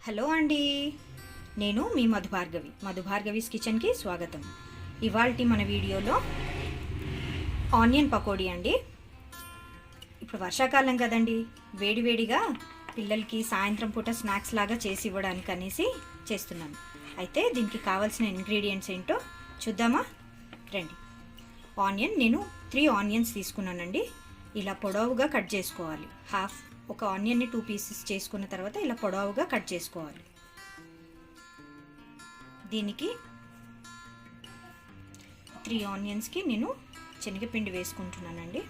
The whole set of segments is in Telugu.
హలో అండి, నేను మీ మధుభార్గవీస్ కిచెన్కి స్వాగతం. ఇవాల్టి మన వీడియోలో ఆనియన్ పకోడీ అండి. ఇప్పుడు వర్షాకాలం కదండి, వేడివేడిగా పిల్లలకి సాయంత్రం పూట స్నాక్స్ లాగా చేసి ఇవ్వడానికి అనేసి చేస్తున్నాను. అయితే దీనికి కావాల్సిన ఇంగ్రీడియంట్స్ ఏంటో చూద్దామా రండి. నేను 3 ఆనియన్స్ తీసుకున్నానండి. ఇలా పొడవుగా కట్ చేసుకోవాలి. ఒక ఆనియన్ని 2 పీసెస్ చేసుకున్న తర్వాత ఇలా పొడవుగా కట్ చేసుకోవాలి. దీనికి 3 ఆనియన్స్కి నేను శనగపిండి వేసుకుంటున్నానండి.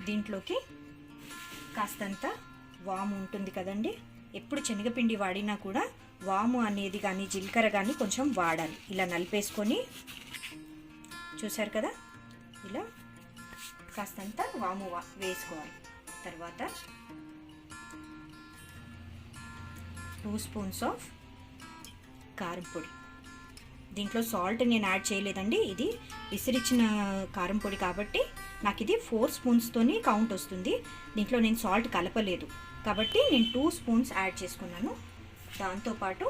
దీంట్లోకి కాస్తంత వాము ఉంటుంది కదండి. ఎప్పుడు శనగపిండి వాడినా కూడా వాము అనేది కానీ జీలకర్ర కానీ కొంచెం వాడాలి. ఇలా నలిపేసుకొని చూసారు కదా, ఇలా కాస్తంత వాము వేసుకోవాలి. తర్వాత 2 స్పూన్స్ ఆఫ్ కారం పొడి. దీంట్లో సాల్ట్ నేను యాడ్ చేయలేదండి. ఇది విసిరిచ్చిన కారం పొడి కాబట్టి నాకు ఇది 4 స్పూన్స్తోని కౌంట్ వస్తుంది. దీంట్లో నేను సాల్ట్ కలపలేదు కాబట్టి నేను 2 స్పూన్స్ యాడ్ చేసుకున్నాను. దాంతోపాటు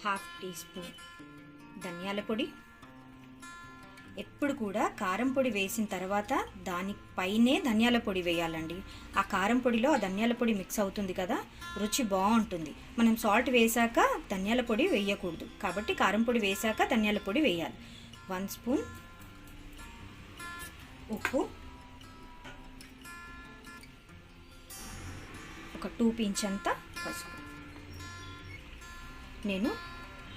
½ టీ స్పూన్ ధనియాల పొడి. ఎప్పుడు కూడా కారం పొడి వేసిన తర్వాత దానిపైనే ధనియాల పొడి వేయాలండి. ఆ కారం పొడిలో ఆ ధనియాల పొడి మిక్స్ అవుతుంది కదా, రుచి బాగుంటుంది. మనం సాల్ట్ వేసాక ధనియాల పొడి వేయకూడదు కాబట్టి కారం పొడి వేసాక ధనియాల పొడి వేయాలి. 1 స్పూన్ ఉప్పు, ఒక 2 పించ్ అంత పసుపు. నేను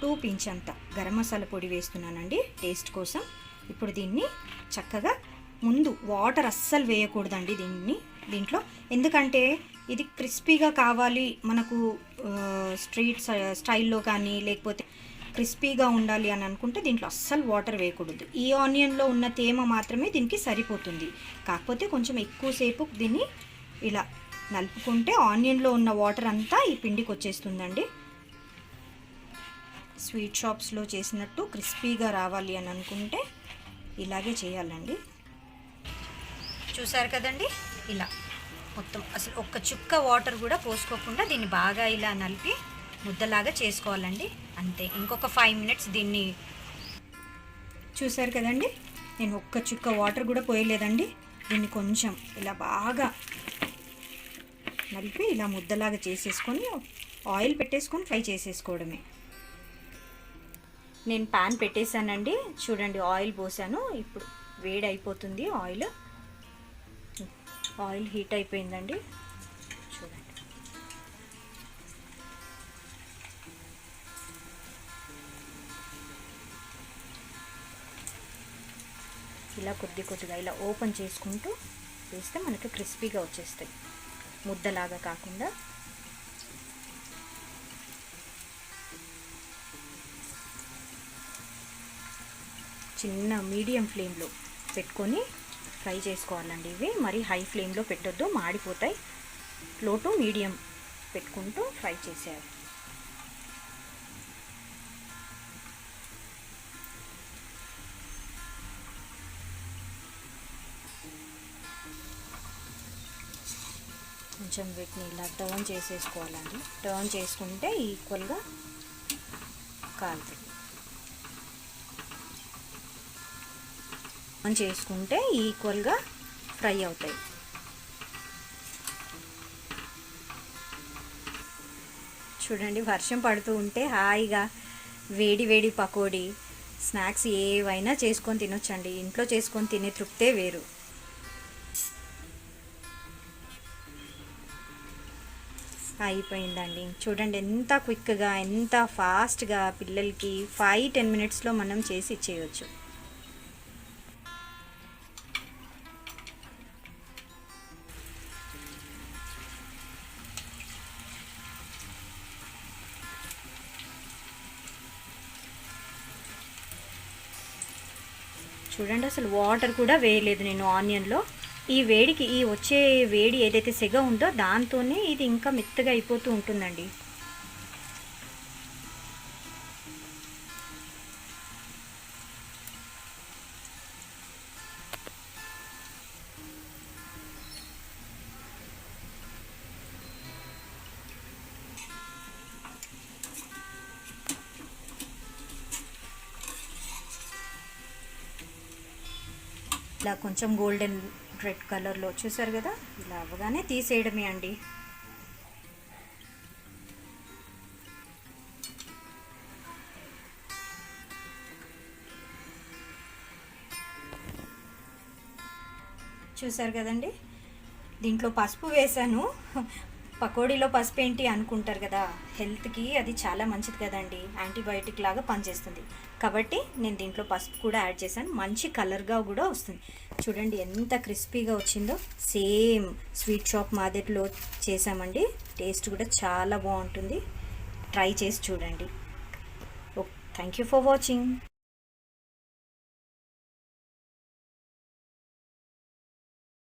2 పించ్ అంత గరం మసాలా పొడి వేస్తున్నానండి టేస్ట్ కోసం. ఇప్పుడు దీన్ని చక్కగా ముందు వాటర్ అస్సలు వేయకూడదండి దీంట్లో, ఎందుకంటే ఇది క్రిస్పీగా కావాలి మనకు, స్ట్రీట్ స్టైల్లో కానీ లేకపోతే క్రిస్పీగా ఉండాలి అని అనుకుంటే దీంట్లో అస్సలు వాటర్ వేయకూడదు. ఈ ఆనియన్లో ఉన్న తేమ మాత్రమే దీనికి సరిపోతుంది. కాకపోతే కొంచెం ఎక్కువసేపు దీన్ని ఇలా నలుపుకుంటే ఆనియన్లో ఉన్న వాటర్ అంతా ఈ పిండికి వచ్చేస్తుందండి. స్వీట్ షాప్స్లో చేసినట్టు క్రిస్పీగా రావాలి అని అనుకుంటే ఇలాగే చేయాలండి. చూసారు కదండి, ఇలా మొత్తం అసలు ఒక్క చుక్క వాటర్ కూడా పోసుకోకుండా దీన్ని బాగా ఇలా నలిపి ముద్దలాగా చేసుకోవాలండి. అంతే, ఇంకొక 5 మినిట్స్ దీన్ని. చూసారు కదండి, నేను ఒక్క చుక్క వాటర్ కూడా పోయలేదండి. దీన్ని కొంచెం ఇలా బాగా నలిపి ఇలా ముద్దలాగా చేసేసుకొని ఆయిల్ పెట్టేసుకొని ఫ్రై చేసేసుకోవడమే. నేను ప్యాన్ పెట్టేశానండి. చూడండి, ఆయిల్ పోసాను. ఇప్పుడు వేడి అయిపోతుంది. ఆయిల్ హీట్ అయిపోయిందండి. చూడండి, ఇలా కొద్దిగా ఇలా ఓపెన్ చేసుకుంటూ వేస్తే మనకి క్రిస్పీగా వచ్చేస్తాయి, ముద్దలాగా కాకుండా. చిన్న మీడియం ఫ్లేమ్లో పెట్టుకొని ఫ్రై చేసుకోవాలండి. ఇవి మరి హై ఫ్లేమ్లో పెట్టొద్దు, మాడిపోతాయి. లో టు మీడియం పెట్టుకుంటూ ఫ్రై చేసేయాలి. కొంచెం వీటిని ఇలా టర్న్ చేసేసుకోవాలండి. టర్న్ చేసుకుంటే ఈక్వల్గా కాలుతుంది. చేసుకుంటే ఈక్వల్గా ఫ్రై అవుతాయి. చూడండి, వర్షం పడుతూ ఉంటే హాయిగా వేడి పకోడీ స్నాక్స్ ఏవైనా చేసుకొని తినొచ్చండి. ఇంట్లో చేసుకొని తినే తృప్తే వేరు. అయిపోయిందండి. చూడండి ఎంత క్విక్గా, ఎంత ఫాస్ట్గా పిల్లలకి 5-10 మినిట్స్లో మనం చేసి ఇచ్చేయచ్చు. చూడండి, అసలు వాటర్ కూడా వేయలేదు నేను ఆనియన్లో. ఈ వేడికి, ఈ వచ్చే వేడి ఏదైతే సెగ ఉందో దాంతోనే ఇది ఇంకా మెత్తగా అయిపోతూ ఉంటుందండి. ఇలా కొంచెం గోల్డెన్ రెడ్ కలర్లో చూసారు కదా, ఇలా అవ్వగానే తీసేయడమే అండి. చూసారు కదండి, దీంట్లో పసుపు వేసాను. పకోడీలో పసుపు ఏంటి అనుకుంటారు కదా, హెల్త్కి అది చాలా మంచిది కదండి, యాంటీబయాటిక్ లాగా పనిచేస్తుంది. కాబట్టి నేను దీంట్లో పసుపు కూడా యాడ్ చేశాను, మంచి కలర్గా కూడా వస్తుంది. చూడండి ఎంత క్రిస్పీగా వచ్చిందో, సేమ్ స్వీట్ షాప్ మాదిరిలో చేసామండి. టేస్ట్ కూడా చాలా బాగుంటుంది, ట్రై చేసి చూడండి. Thank you for watching.